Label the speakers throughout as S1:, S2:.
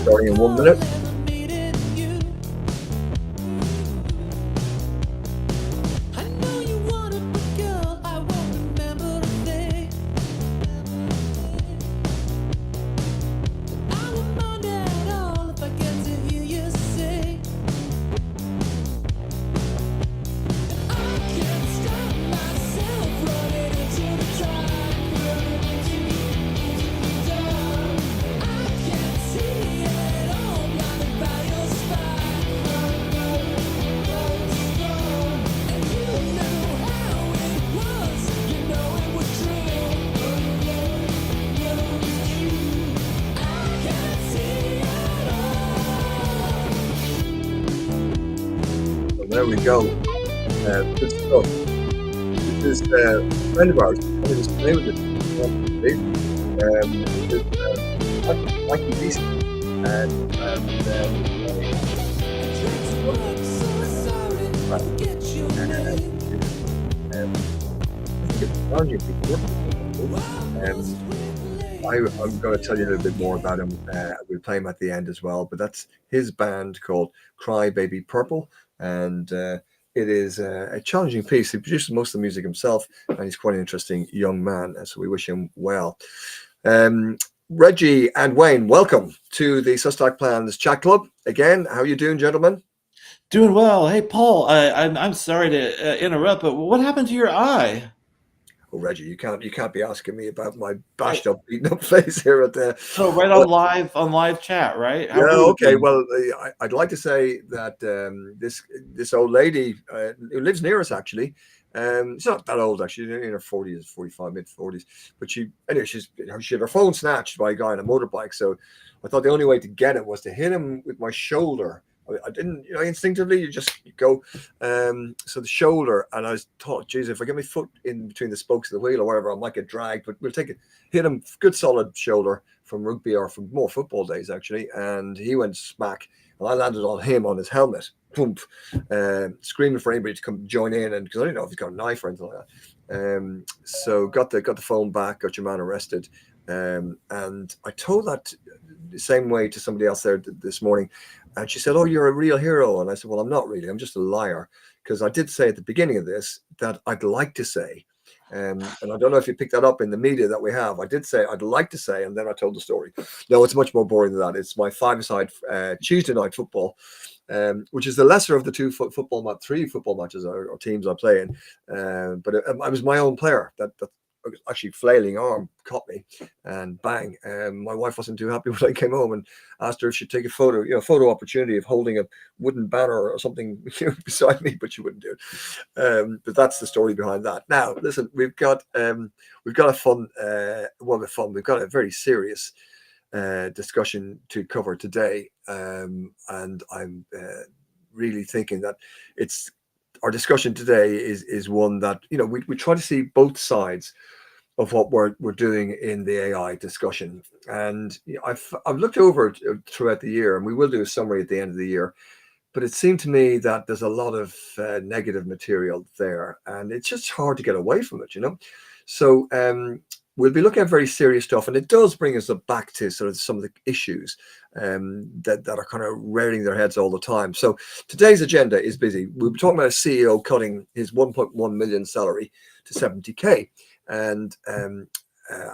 S1: starting in 1 minute. There we go. Good stuff. This is a friend of ours. I mean, his name is Mikey Beasley. And I think it's challenging people. I'm going to tell you a little bit more about him. We'll play him at the end as well. But that's his band called Cry Baby Purple. And it is a challenging piece. He produces most of the music himself, and he's quite an interesting young man. So we wish him well. Reggie and Wayne, welcome to the Sustac Plans Chat Club. Again, how are you doing, gentlemen?
S2: Doing well. Hey, Paul, I'm sorry to interrupt, but what happened to your eye?
S1: Oh, Reggie, you can't be asking me about my bashed up, beaten up face here at the.
S2: So right on live chat, right?
S1: Yeah, okay. Well, I'd like to say that this old lady who lives near us actually, she's not that old actually, in her 40s, 45, mid 40s, but she had her phone snatched by a guy on a motorbike. So I thought the only way to get it was to hit him with my shoulder. I didn't, instinctively you go, so the shoulder, and I thought, geez, if I get my foot in between the spokes of the wheel or whatever, I might get dragged, but we'll take it, hit him, good solid shoulder from rugby or from more football days actually, and he went smack, and I landed on him on his helmet, boom, screaming for anybody to come join in, and because I didn't know if he's got a knife or anything like that. So got the phone back, got your man arrested, and I told that the same way to somebody else there this morning. And she said, "Oh, you're a real hero." And I said, "Well, I'm not really. I'm just a liar." Because I did say at the beginning of this that I'd like to say, and I don't know if you picked that up in the media that we have. I did say I'd like to say, and then I told the story. No, it's much more boring than that. It's my five-a-side Tuesday night football, which is the lesser of the three football matches or teams I play in. But I was my own player. That actually flailing arm caught me, and bang. My wife wasn't too happy when I came home and asked her if she'd take a photo opportunity of holding a wooden banner or something beside me, but she wouldn't do it. But that's the story behind that. Now, listen, we've got a fun, we've got a very serious discussion to cover today, and I'm really thinking that our discussion today is one that we try to see both sides of what we're doing in the AI discussion. And I've looked over it throughout the year, and we will do a summary at the end of the year. But it seemed to me that there's a lot of negative material there, and it's just hard to get away from it, So we'll be looking at very serious stuff, and it does bring us back to sort of some of the issues that are kind of rearing their heads all the time. So today's agenda is busy. We'll be talking about a CEO cutting his 1.1 million salary to 70K, and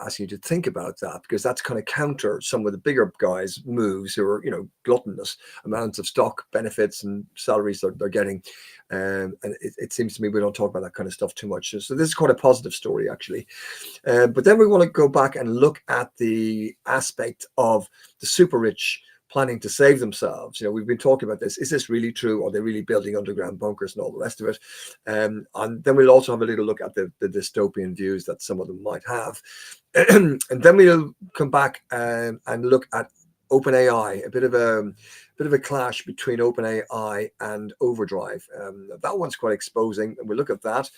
S1: asking you to think about that, because that's kind of counter some of the bigger guys' moves who are, gluttonous amounts of stock benefits and salaries they're getting. And it seems to me we don't talk about that kind of stuff too much. So this is quite a positive story, actually. But then we want to go back and look at the aspect of the super rich planning to save themselves. We've been talking about this. Is this really true? Are they really building underground bunkers and all the rest of it? And then we'll also have a little look at the dystopian views that some of them might have. And then we'll come back and look at OpenAI, a bit of a clash between OpenAI and Overdrive. That one's quite exposing, and we'll look at that.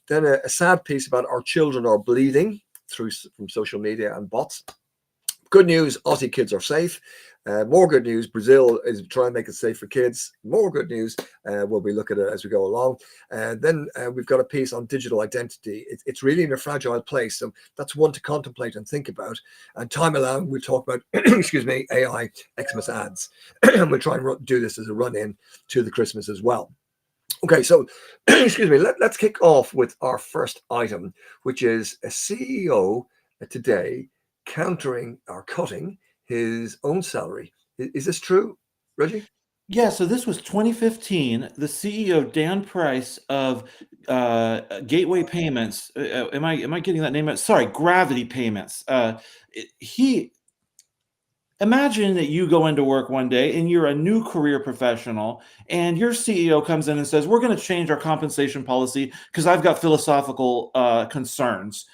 S1: Then a sad piece about our children are bleeding from social media and bots. Good news, Aussie kids are safe. More good news, Brazil is trying to make it safe for kids. More good news, we'll be looking at it as we go along. Then we've got a piece on digital identity. It's really in a fragile place, so that's one to contemplate and think about. And time allowing, we'll talk about, excuse me, AI Xmas ads. We'll try and do this as a run-in to the Christmas as well. Okay, so excuse me, let's kick off with our first item, which is a CEO today countering or cutting his own salary. Is this true, Reggie?
S2: Yeah, so this was 2015. The CEO, Dan Price of Gateway Payments. Am I getting that name right? Sorry, Gravity Payments. He Imagine that you go into work one day and you're a new career professional, and your CEO comes in and says, "We're going to change our compensation policy because I've got philosophical concerns."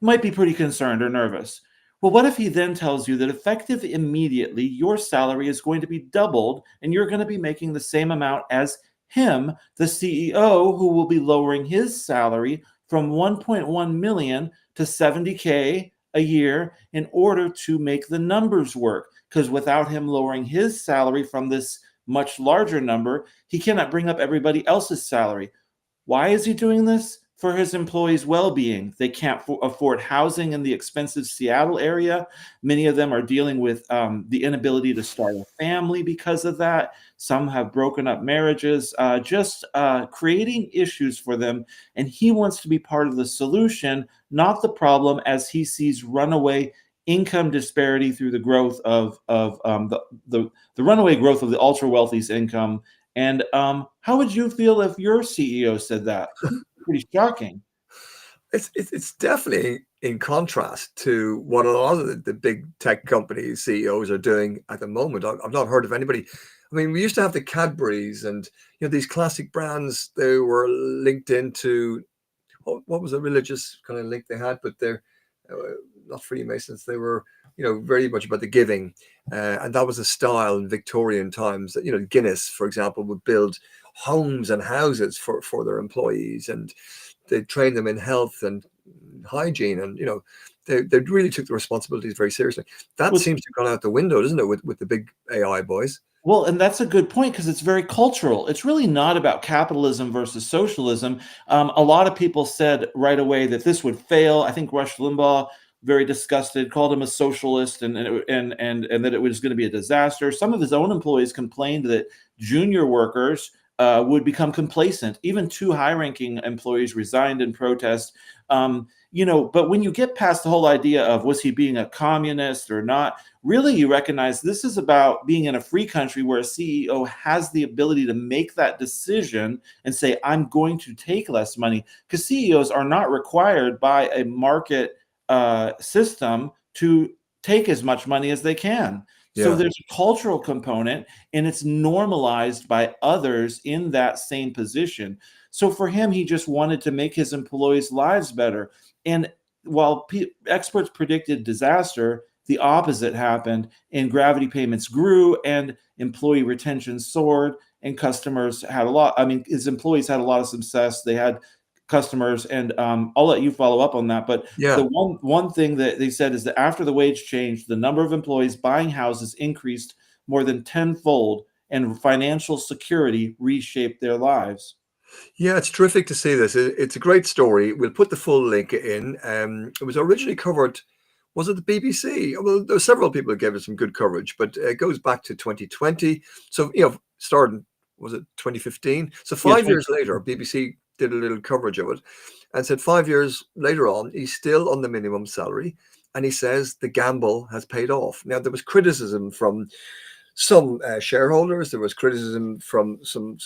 S2: Might be pretty concerned or nervous. Well, what if he then tells you that effective immediately, your salary is going to be doubled and you're going to be making the same amount as him, the CEO, who will be lowering his salary from 1.1 million to 70K a year in order to make the numbers work? Because without him lowering his salary from this much larger number, he cannot bring up everybody else's salary. Why is he doing this? For his employees' well-being. They can't afford housing in the expensive Seattle area. Many of them are dealing with the inability to start a family because of that. Some have broken up marriages, just creating issues for them. And he wants to be part of the solution, not the problem, as he sees runaway income disparity through the growth of the runaway growth of the ultra wealthy's income. And how would you feel if your CEO said that? Pretty shocking.
S1: It's definitely in contrast to what a lot of the big tech companies CEOs are doing at the moment. I've not heard of anybody. I mean, we used to have the Cadburys and these classic brands. They were linked into what was a religious kind of link they had, but they're not Freemasons. They were very much about the giving, and that was a style in Victorian times. That Guinness, for example, would build homes and houses for their employees, and they trained them in health and hygiene, and they really took the responsibilities very seriously. That seems to have gone out the window, doesn't it, with the big AI boys?
S2: Well, and that's a good point because it's very cultural. It's really not about capitalism versus socialism. A lot of people said right away that this would fail. I think Rush Limbaugh, very disgusted, called him a socialist, and that it was going to be a disaster. Some of his own employees complained that junior workers would become complacent. Even two high-ranking employees resigned in protest. But when you get past the whole idea of was he being a communist or not, really you recognize this is about being in a free country where a CEO has the ability to make that decision and say, I'm going to take less money, because CEOs are not required by a market system to take as much money as they can. So there's a cultural component, and it's normalized by others in that same position. So for him, he just wanted to make his employees' lives better. And while experts predicted disaster, the opposite happened, and Gravity Payments grew, and employee retention soared, and customers had his employees had a lot of success. They had customers, and I'll let you follow up on that. But the one thing that they said is that after the wage change, the number of employees buying houses increased more than tenfold, and financial security reshaped their lives.
S1: Yeah, it's terrific to see this. It's a great story. We'll put the full link in. It was originally covered, was it the BBC? Well, there were several people who gave it some good coverage, but it goes back to 2020. So, starting, was it 2015? So 5 years later, BBC did a little coverage of it and said 5 years later on, he's still on the minimum salary. And he says the gamble has paid off. Now, there was criticism from some shareholders, there was criticism from some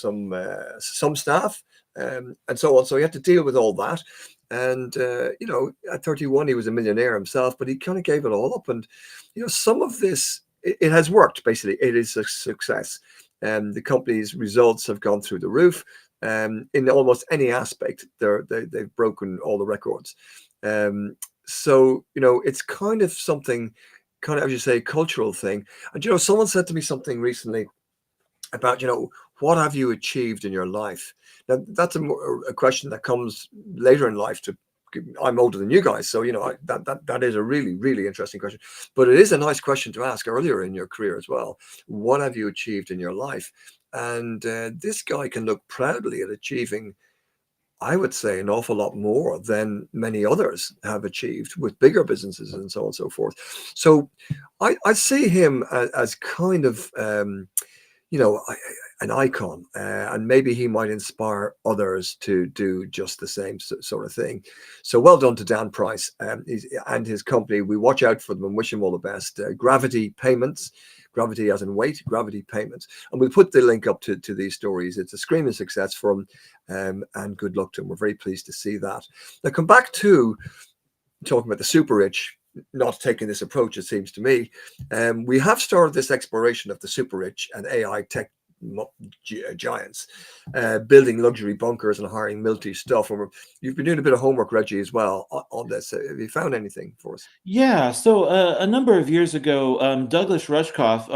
S1: staff, and so on. So he had to deal with all that. And, at 31, he was a millionaire himself, but he kind of gave it all up. And, some of this, it has worked, basically. It is a success. And the company's results have gone through the roof. In almost any aspect, they've broken all the records. So, it's kind of something, kind of, as you say, cultural thing. And, someone said to me something recently about, what have you achieved in your life? Now, that's a question that comes later in life to I'm older than you guys, so that is a really, really interesting question. But it is a nice question to ask earlier in your career as well. What have you achieved in your life? And this guy can look proudly at achieving, I would say, an awful lot more than many others have achieved with bigger businesses and so on and so forth. So I see him as kind of, an icon, and maybe he might inspire others to do just the same sort of thing. So well done to Dan Price and his company. We watch out for them and wish him all the best. Gravity Payments. Gravity as in weight, Gravity Payments. And we'll put the link up to these stories. It's a screaming success for them, and good luck to them. We're very pleased to see that. Now, come back to talking about the super rich not taking this approach, it seems to me. We have started this exploration of the super rich and AI tech giants, building luxury bunkers and hiring military stuff. And you've been doing a bit of homework, Reggie, as well on this. Have you found anything for us?
S2: Yeah, so a number of years ago, Douglas Rushkoff,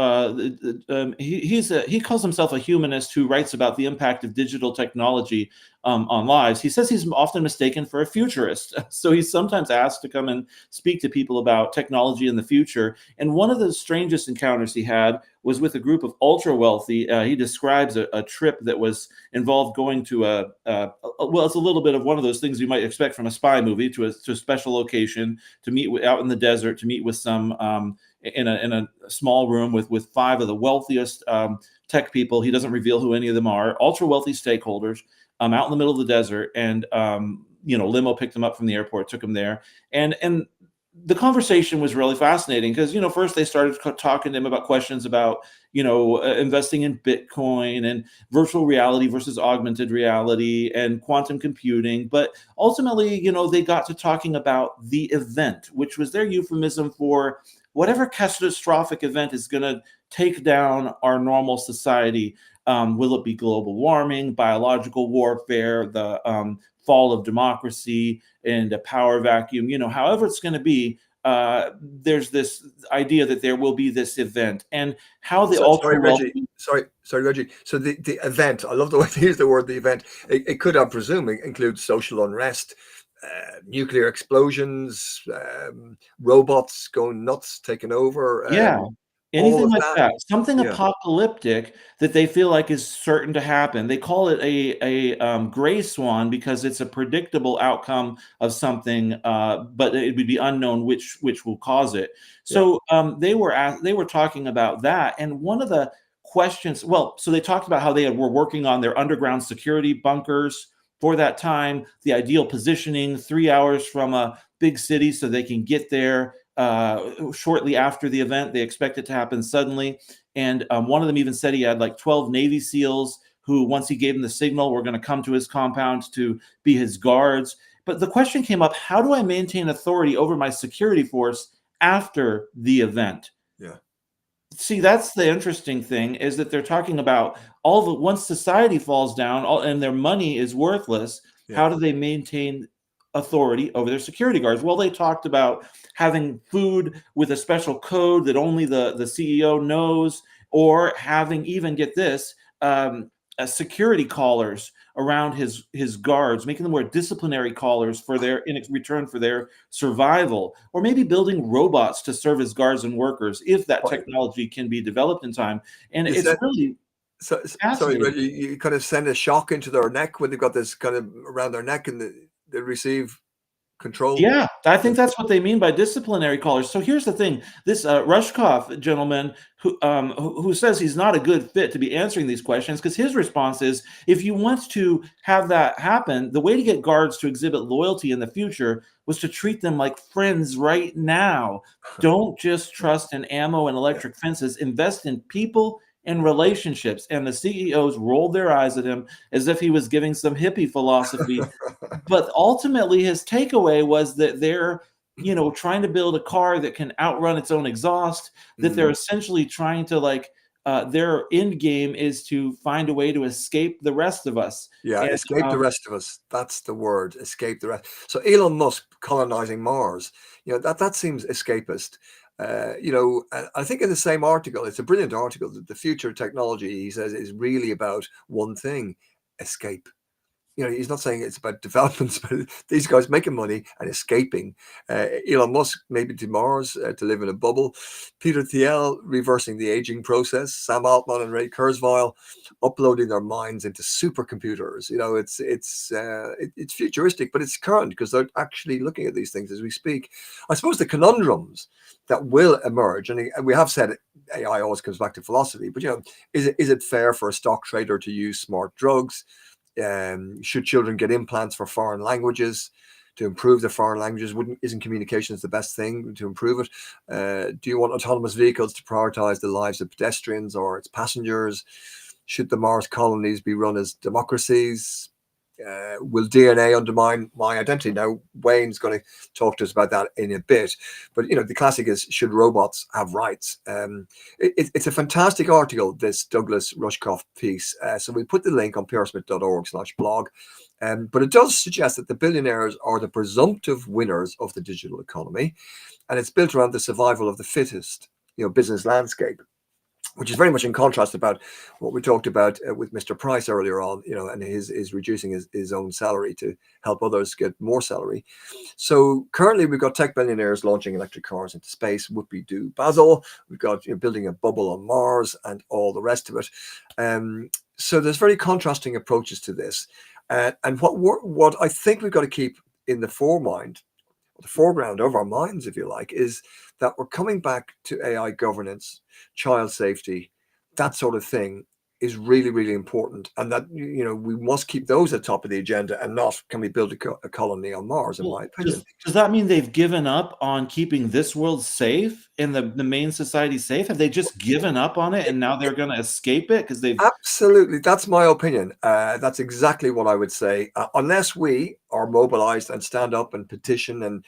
S2: he calls himself a humanist who writes about the impact of digital technology on lives. He says he's often mistaken for a futurist, so he's sometimes asked to come and speak to people about technology in the future. And one of the strangest encounters he had was with a group of ultra wealthy. He describes a trip that was involved going to well, it's a little bit of one of those things you might expect from a spy movie, to a special location, to meet out in the desert, to meet with some in a small room with five of the wealthiest tech people. He doesn't reveal who any of them are. Ultra wealthy stakeholders out in the middle of the desert, and limo picked him up from the airport, took him there, and the conversation was really fascinating because, first they started talking to him about questions about, investing in Bitcoin and virtual reality versus augmented reality and quantum computing. But ultimately, they got to talking about the event, which was their euphemism for whatever catastrophic event is going to take down our normal society. Will it be global warming, biological warfare, the fall of democracy, and a power vacuum? However it's going to be, there's this idea that there will be this event, and how the ultra wealthy.
S1: Sorry, Reggie. So the event, I love the way they use the word the event. It could, I presume, include social unrest, nuclear explosions, robots going nuts, taking over.
S2: Yeah,
S1: All
S2: anything
S1: of
S2: like
S1: that.
S2: that. Something
S1: Yeah.
S2: apocalyptic that they feel like is certain to happen. They call it a gray swan because it's a predictable outcome of something, but it would be unknown which will cause it.
S1: Yeah.
S2: So they were talking about that, and one of the questions. Well, so they talked about how they were working on their underground security bunkers for that time, the ideal positioning, 3 hours from a big city, so they can get there shortly after the event. They expect it to happen suddenly. And one of them even said he had like 12 Navy SEALs who, once he gave them the signal, were going to come to his compound to be his guards. But the question came up, how do I maintain authority over my security force after the event?
S1: Yeah.
S2: See, that's the interesting thing, is that they're talking about once society falls down and their money is worthless, how do they maintain authority over their security guards? Well, they talked about having food with a special code that only the CEO knows, or having, even, get this, security collars around his guards, making them wear disciplinary collars in return for their survival, or maybe building robots to serve as guards and workers if that technology can be developed in time. And it's really
S1: sorry, but you kind of send a shock into their neck when they've got this kind of around their neck, and they receive control.
S2: Yeah, I think that's what they mean by disciplinary collars. So here's the thing: this Rushkoff gentleman, who says he's not a good fit to be answering these questions, because his response is, if you want to have that happen, the way to get guards to exhibit loyalty in the future was to treat them like friends right now. Don't just trust in ammo and electric fences. Invest in people and relationships. And the CEOs rolled their eyes at him as if he was giving some hippie philosophy. But ultimately, his takeaway was that they're, trying to build a car that can outrun its own exhaust, that they're essentially trying to, their end game is to find a way to escape the rest of us.
S1: Yeah,
S2: And,
S1: escape the rest of us. That's the word, escape the rest. So Elon Musk colonizing Mars, that seems escapist. I think in the same article, it's a brilliant article, that the future of technology, he says, is really about one thing: escape. he's not saying it's about developments, but these guys making money and escaping. Elon Musk maybe to Mars to live in a bubble. Peter Thiel reversing the aging process. Sam Altman and Ray Kurzweil uploading their minds into supercomputers. It's futuristic, but it's current because they're actually looking at these things as we speak. I suppose the conundrums that will emerge, and we have said AI always comes back to philosophy, but is it fair for a stock trader to use smart drugs? Should children get implants for foreign languages to improve their foreign languages? Isn't communications the best thing to improve it? Do you want autonomous vehicles to prioritize the lives of pedestrians or its passengers? Should the Mars colonies be run as democracies? Will DNA undermine my identity? Now, Wayne's going to talk to us about that in a bit. But, the classic is, should robots have rights? It's a fantastic article, this Douglas Rushkoff piece. So we put the link on pearsmith.org/blog. But it does suggest that the billionaires are the presumptive winners of the digital economy. And it's built around the survival of the fittest, business landscape, which is very much in contrast about what we talked about with Mr. Price earlier on, and his reducing his own salary to help others get more salary. So currently we've got tech billionaires launching electric cars into space, whoopie-doo Basil. We've got building a bubble on Mars and all the rest of it. So there's very contrasting approaches to this. And what I think we've got to keep in the foreground of our minds, if you like, is that we're coming back to AI governance, child safety, that sort of thing is really, really important. And that, we must keep those at the top of the agenda and not, can we build a colony on Mars, in my opinion.
S2: Does that mean they've given up on keeping this world safe and the main society safe? Have they just given up on it and now they're going to escape it because they've...
S1: Absolutely. That's my opinion. That's exactly what I would say. Unless we are mobilized and stand up and petition and,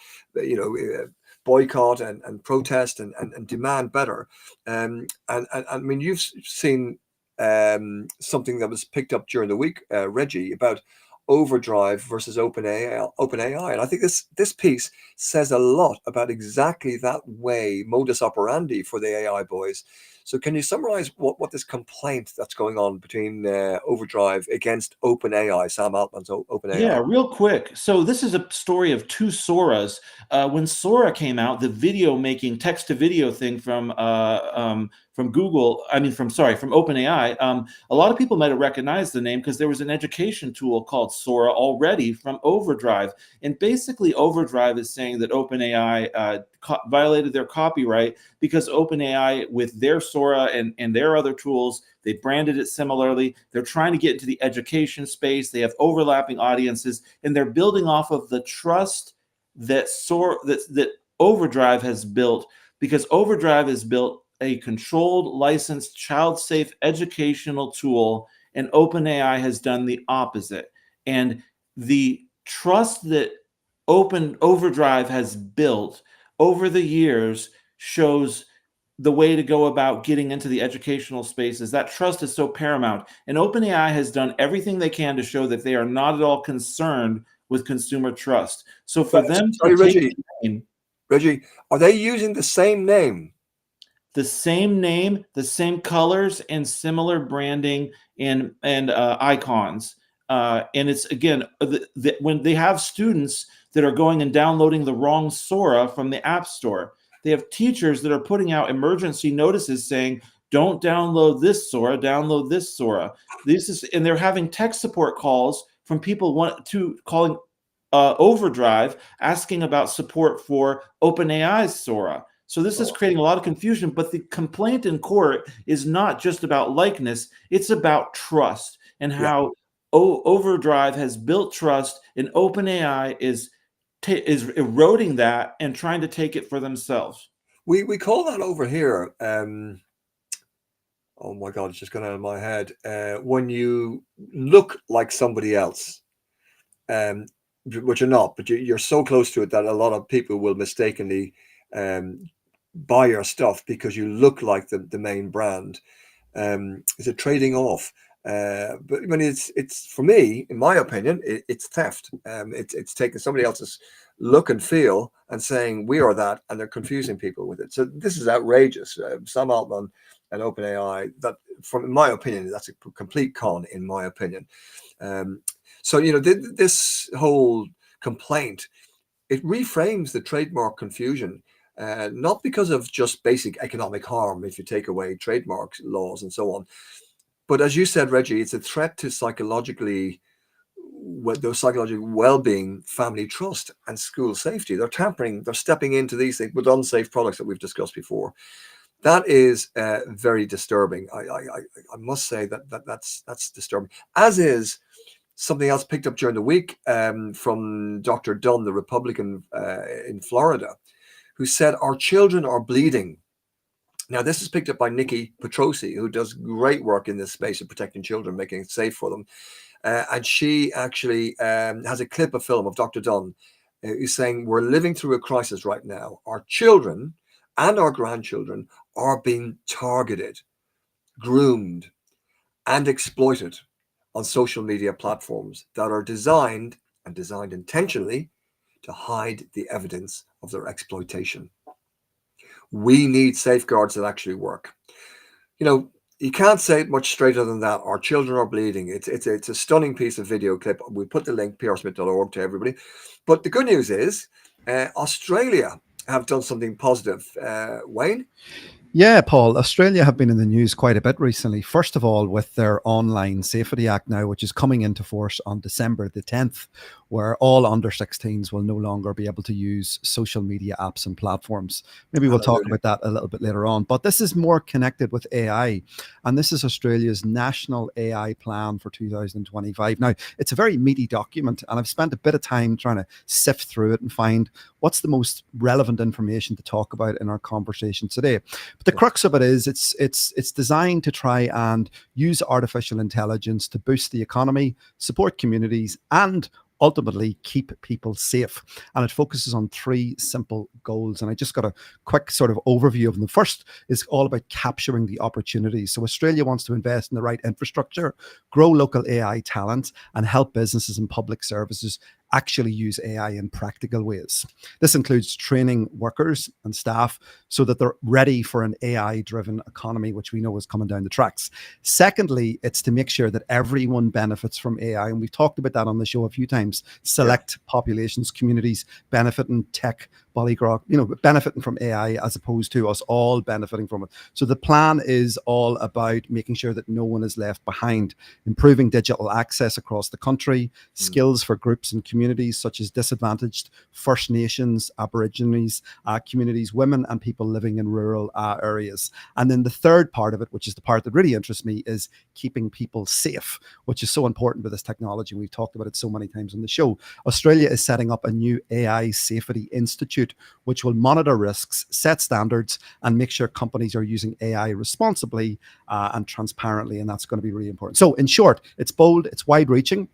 S1: boycott and protest and demand better. And I mean, you've seen something that was picked up during the week, Reggie, about Overdrive versus OpenAI. And I think this piece says a lot about exactly that modus operandi for the AI boys. So can you summarize what this complaint that's going on between Overdrive against OpenAI, Sam Altman's OpenAI?
S2: Yeah, real quick. So this is a story of two Soras. When Sora came out, the video making text to video thing from Google, from OpenAI, a lot of people might have recognized the name because there was an education tool called Sora already from Overdrive. And basically Overdrive is saying that OpenAI violated their copyright because OpenAI, with their Sora and their other tools, they branded it similarly. They're trying to get into the education space. They have overlapping audiences, and they're building off of the trust that Overdrive has built, because Overdrive has built a controlled, licensed, child-safe educational tool, and OpenAI has done the opposite. And the trust that Overdrive has built over the years shows the way to go about getting into the educational spaces. That trust is so paramount. And OpenAI has done everything they can to show that they are not at all concerned with consumer trust. So for them to
S1: Reggie, Reggie, are they using the same name?
S2: The same name, the same colors, and similar branding and icons. And it's, again, when they have students that are going and downloading the wrong Sora from the App Store, they have teachers that are putting out emergency notices saying, don't download this Sora, download this Sora. And they're having tech support calls from people calling Overdrive, asking about support for OpenAI's Sora. So this is creating a lot of confusion, but the complaint in court is not just about likeness, it's about trust and how Overdrive has built trust, and OpenAI is eroding that and trying to take it for themselves.
S1: We call that over here, oh my God, it's just gone out of my head. When you look like somebody else, which you're not, but you're so close to it that a lot of people will mistakenly buy your stuff because you look like the main brand. Is it trading off? But when it's for me, in my opinion, it's theft. It's taking somebody else's look and feel and saying we are that, and they're confusing people with it. So this is outrageous. Sam Altman and OpenAI, that, from in my opinion, that's a complete con, in my opinion. So, this whole complaint, it reframes the trademark confusion, not because of just basic economic harm if you take away trademark laws and so on, but as you said, Reggie, it's a threat to psychological well-being, family trust, and school safety. They're stepping into these things with unsafe products that we've discussed before. That is very disturbing. I must say that's disturbing, as is something else picked up during the week from Dr. Dunn, the Republican in Florida, who said our children are bleeding. Now, this is picked up by Nikki Petrosi, who does great work in this space of protecting children, making it safe for them. And she actually has a clip of film of Dr. Dunn, who's saying we're living through a crisis right now. Our children and our grandchildren are being targeted, groomed, and exploited on social media platforms that are designed intentionally to hide the evidence of their exploitation. We need safeguards that actually work. You can't say it much straighter than that. Our children are bleeding. It's a stunning piece of video clip. We'll put the link, prsmith.org, to everybody. But the good news is Australia have done something positive. Wayne?
S3: Yeah, Paul, Australia have been in the news quite a bit recently. First of all, with their Online Safety Act now, which is coming into force on December the 10th, where all under 16s will no longer be able to use social media apps and platforms. Maybe we'll talk about that a little bit later on. But this is more connected with AI. And this is Australia's National AI Plan for 2025. Now, it's a very meaty document, and I've spent a bit of time trying to sift through it and find what's the most relevant information to talk about in our conversation today. But the crux of it is it's designed to try and use artificial intelligence to boost the economy, support communities, and ultimately keep people safe. And it focuses on 3 simple goals. And I just got a quick sort of overview of them. The first is all about capturing the opportunities. So Australia wants to invest in the right infrastructure, grow local AI talent, and help businesses and public services actually use AI in practical ways. This includes training workers and staff so that they're ready for an AI-driven economy, which we know is coming down the tracks. Secondly, it's to make sure that everyone benefits from AI. And we've talked about that on the show a few times. Select populations, communities benefiting tech, Bollygrog, benefiting from AI as opposed to us all benefiting from it. So the plan is all about making sure that no one is left behind, improving digital access across the country, skills for groups and communities such as disadvantaged First Nations, Aborigines, communities, women and people living in rural areas. And then the third part of it, which is the part that really interests me, is keeping people safe, which is so important with this technology. We've talked about it so many times on the show. Australia is setting up a new AI Safety Institute, which will monitor risks, set standards, and make sure companies are using AI responsibly and transparently. And that's going to be really important. So in short, it's bold, it's wide-reaching.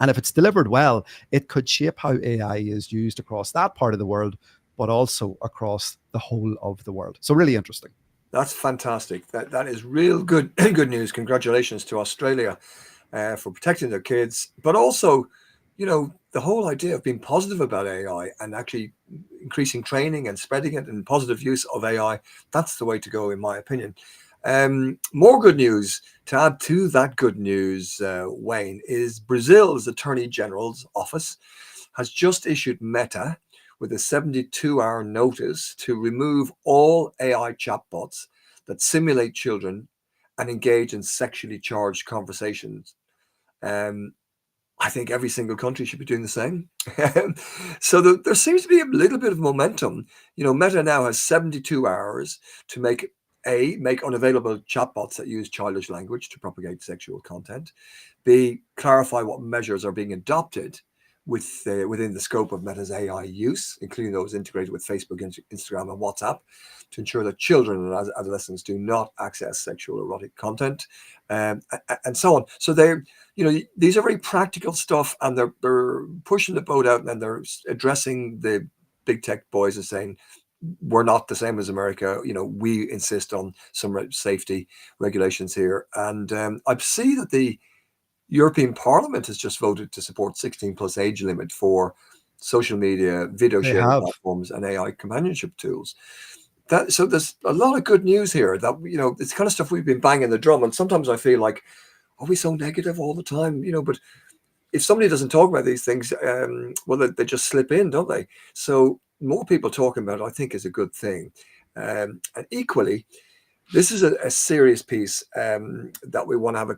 S3: And if it's delivered well, it could shape how AI is used across that part of the world, but also across the whole of the world. So really interesting.
S1: That's fantastic. That is real good news. Congratulations to Australia for protecting their kids, but also, the whole idea of being positive about AI and actually increasing training and spreading it and positive use of AI. That's the way to go, in my opinion. More good news to add to that good news, Wayne, is Brazil's Attorney General's office has just issued Meta with a 72-hour notice to remove all AI chatbots that simulate children and engage in sexually charged conversations. I think every single country should be doing the same. So there seems to be a little bit of momentum. Meta now has 72 hours to make unavailable chatbots that use childish language to propagate sexual content. B, clarify what measures are being adopted within the scope of Meta's AI use, including those integrated with Facebook, Instagram, and WhatsApp, to ensure that children and adolescents do not access sexual erotic content, and so on. So these are very practical stuff, and they're pushing the boat out, and they're addressing the big tech boys and saying, we're not the same as America. We insist on some safety regulations here. And I see that the European Parliament has just voted to support 16+ age limit for social media, video sharing platforms, and AI companionship tools. So there's a lot of good news here. That it's kind of stuff we've been banging the drum, and sometimes I feel like, are we so negative all the time? But if somebody doesn't talk about these things, well, they just slip in, don't they? So more people talking about it, I think, is a good thing. And equally, this is a serious piece that we want to have a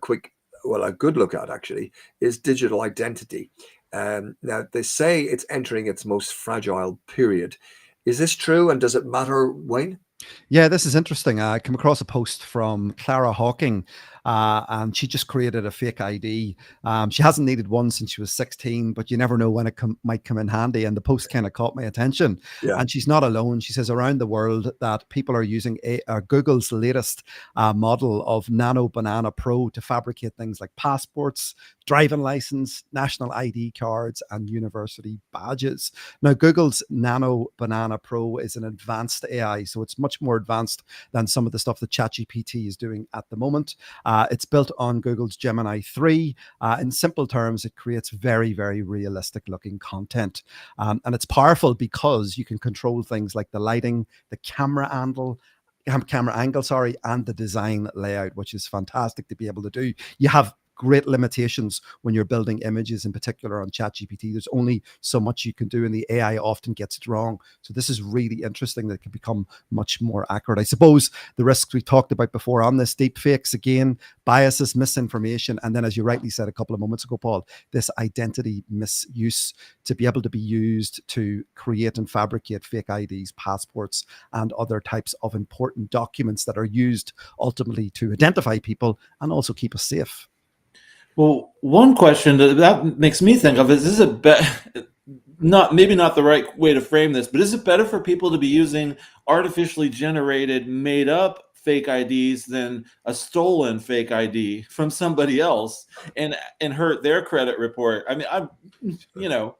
S1: good look at, actually, is digital identity. Now, they say it's entering its most fragile period. Is this true, and does it matter, Wayne?
S3: Yeah, this is interesting. I came across a post from Clara Hawking, and she just created a fake ID. She hasn't needed one since she was 16, but you never know when it might come in handy. And the post kind of caught my attention.
S1: Yeah.
S3: And she's not alone. She says around the world that people are using Google's latest model of Nano Banana Pro to fabricate things like passports, driving license, national ID cards, and university badges. Now, Google's Nano Banana Pro is an advanced AI, so it's much more advanced than some of the stuff that ChatGPT is doing at the moment. It's built on Google's Gemini 3. In simple terms, it creates very, very realistic looking content. And it's powerful because you can control things like the lighting, the camera angle, and the design layout, which is fantastic to be able to do. You have great limitations when you're building images, in particular on ChatGPT. There's only so much you can do, and the AI often gets it wrong. So this is really interesting that it can become much more accurate. I suppose the risks we talked about before on this, deep fakes, again, biases, misinformation, and then, as you rightly said a couple of moments ago, Paul, this identity misuse to be able to be used to create and fabricate fake IDs, passports, and other types of important documents that are used ultimately to identify people and also keep us safe.
S2: Well, one question that makes me think of is it maybe not the right way to frame this, but is it better for people to be using artificially generated, made up fake IDs than a stolen fake ID from somebody else and hurt their credit report? I mean, I'm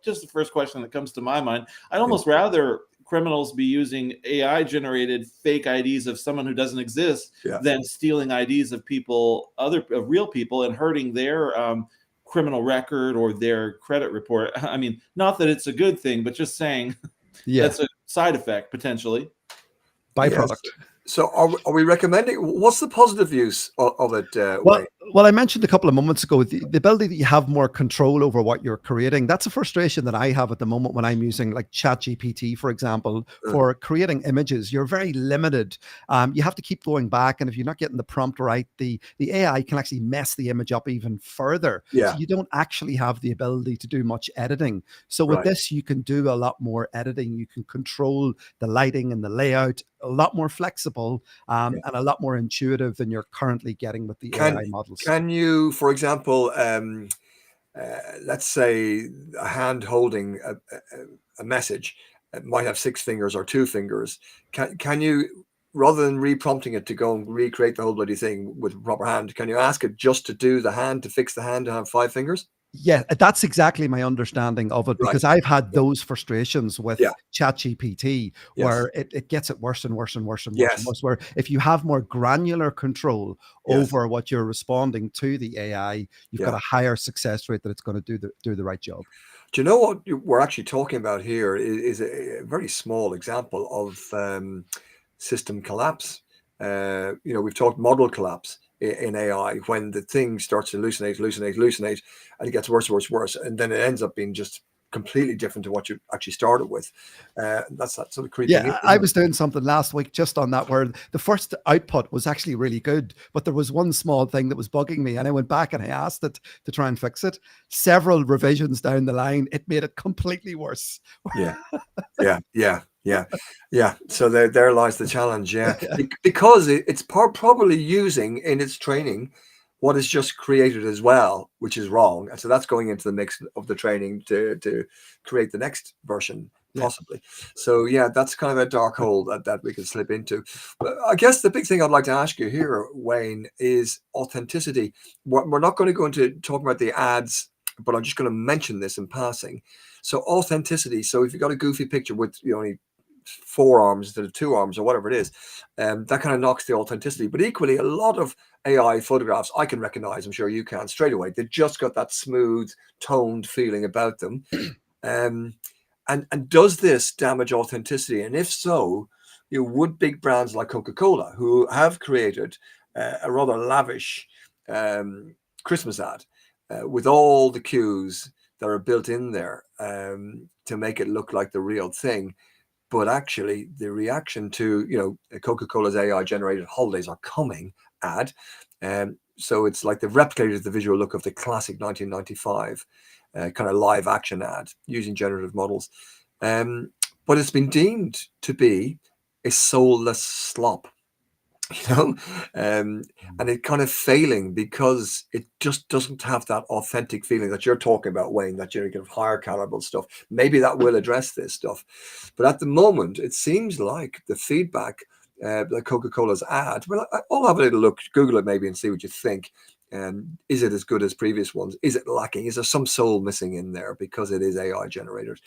S2: just the first question that comes to my mind. I'd almost rather criminals be using AI generated fake IDs of someone who doesn't exist than stealing IDs of real people and hurting their criminal record or their credit report. I mean, not that it's a good thing, but just saying that's a side effect potentially.
S3: Byproduct.
S1: Yes. So are we recommending, what's the positive use of it?
S3: Well, I mentioned a couple of moments ago, the ability that you have more control over what you're creating. That's a frustration that I have at the moment when I'm using like ChatGPT, for example, for creating images. You're very limited. You have to keep going back. And if you're not getting the prompt right, the AI can actually mess the image up even further.
S1: Yeah.
S3: So you don't actually have the ability to do much editing. So with this, you can do a lot more editing. You can control the lighting and the layout, a lot more flexible and a lot more intuitive than you're currently getting with the AI models.
S1: Can you, for example, let's say a hand holding a message, it might have 6 fingers or 2 fingers. Can you, rather than reprompting it to go and recreate the whole bloody thing with a proper hand, can you ask it just to do the hand, to fix the hand to have 5 fingers?
S3: Yeah, that's exactly my understanding of it, because I've had those frustrations with ChatGPT where it gets it worse and worse and worse and worse and worse, where if you have more granular control over what you're responding to the AI, you've got a higher success rate that it's going to do the right job.
S1: Do you know what we're actually talking about here is a very small example of system collapse. We've talked model collapse in AI, when the thing starts to hallucinate, and it gets worse, and then it ends up being just completely different to what you actually started with. That's that sort of creeping.
S3: Yeah, I was doing something last week just on that, where the first output was actually really good, but there was one small thing that was bugging me, and I went back and I asked it to try and fix it. Several revisions down the line, it made it completely worse.
S1: Yeah. So there lies the challenge. Because it's probably using in its training what is just created as well, which is wrong. And so that's going into the mix of the training to create the next version, possibly. So that's kind of a dark hole that we can slip into. But I guess the big thing I'd like to ask you here, Wayne, is authenticity. We're not going to go into talking about the ads, but I'm just going to mention this in passing. So authenticity. So if you've got a goofy picture with only 4 arms instead of 2 arms or whatever it is, that kind of knocks the authenticity. But equally, a lot of AI photographs I can recognize, I'm sure you can, straight away. They've just got that smooth, toned feeling about them. And does this damage authenticity? And if so, would big brands like Coca-Cola, who have created a rather lavish Christmas ad, with all the cues that are built in there to make it look like the real thing. But actually, the reaction to, Coca-Cola's AI-generated holidays are coming ad. So it's like they've replicated the visual look of the classic 1995 kind of live action ad using generative models. But it's been deemed to be a soulless slop, and it kind of failing because it just doesn't have that authentic feeling that you're talking about, Wayne, that you can have higher caliber stuff. Maybe that will address this stuff. But at the moment, it seems like the feedback, the Coca-Cola's ad, well, I'll have a little look, Google it maybe and see what you think. Is it as good as previous ones? Is it lacking? Is there some soul missing in there because it is AI generated?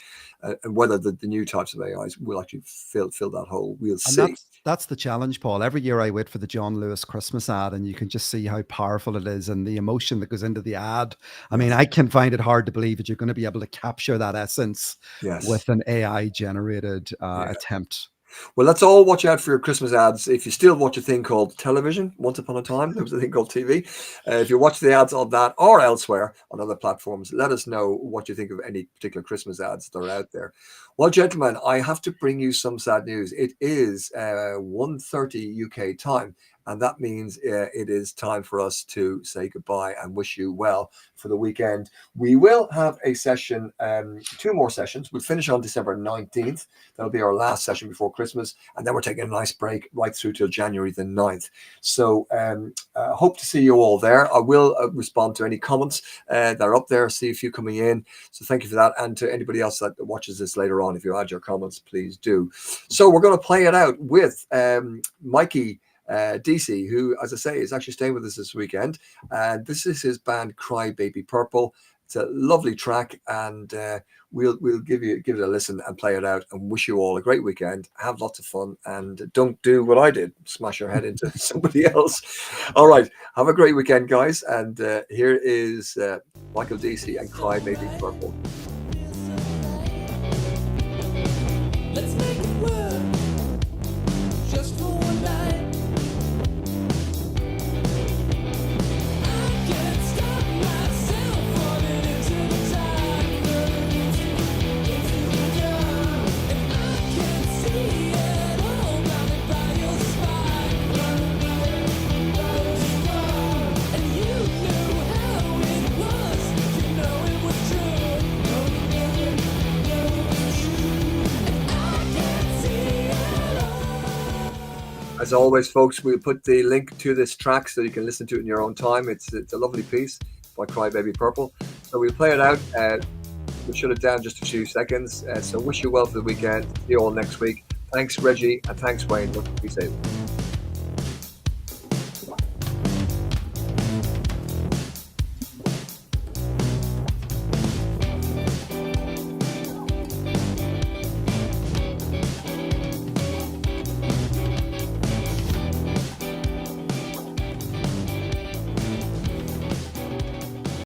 S1: And whether the new types of AIs will actually fill that hole, we'll see.
S3: And that's the challenge, Paul. Every year I wait for the John Lewis Christmas ad, and you can just see how powerful it is and the emotion that goes into the ad. I mean, I can find it hard to believe that you're going to be able to capture that essence with an AI generated attempt.
S1: Well, let's all watch out for your Christmas ads. If you still watch a thing called television, once upon a time, there was a thing called TV. If you watch the ads on that or elsewhere on other platforms, let us know what you think of any particular Christmas ads that are out there. Well, gentlemen, I have to bring you some sad news. It is 1:30 UK time, and that means it is time for us to say goodbye and wish you well for the weekend. We will have a session, 2 more sessions. We'll finish on December 19th. That'll be our last session before Christmas, and then we're taking a nice break right through till January the 9th. So hope to see you all there. I will respond to any comments that are up there. See a few coming in. So thank you for that. And to anybody else that watches this later on, if you add your comments, please do. So we're going to play it out with Mikey DC, who, as I say, is actually staying with us this weekend. And this is his band Cry Baby Purple. It's a lovely track, and we'll give it a listen and play it out, and wish you all a great weekend. Have lots of fun, and don't do what I did, smash your head into somebody else. All right, have a great weekend, guys. And here is Michael DC and Cry Baby Purple.
S4: Let's make it work, just for one night. I can't stop myself falling into the tide, into the dark. And I can't see it all, blinded by your spine, by your scar. And you knew how it was, you know it was true.
S1: As always, folks, we'll put the link to this track so you can listen to it in your own time. It's a lovely piece by Cry Baby Purple. So we'll play it out. We'll shut it down just a few seconds. So wish you well for the weekend. See you all next week. Thanks, Reggie, and thanks, Wayne. Be safe.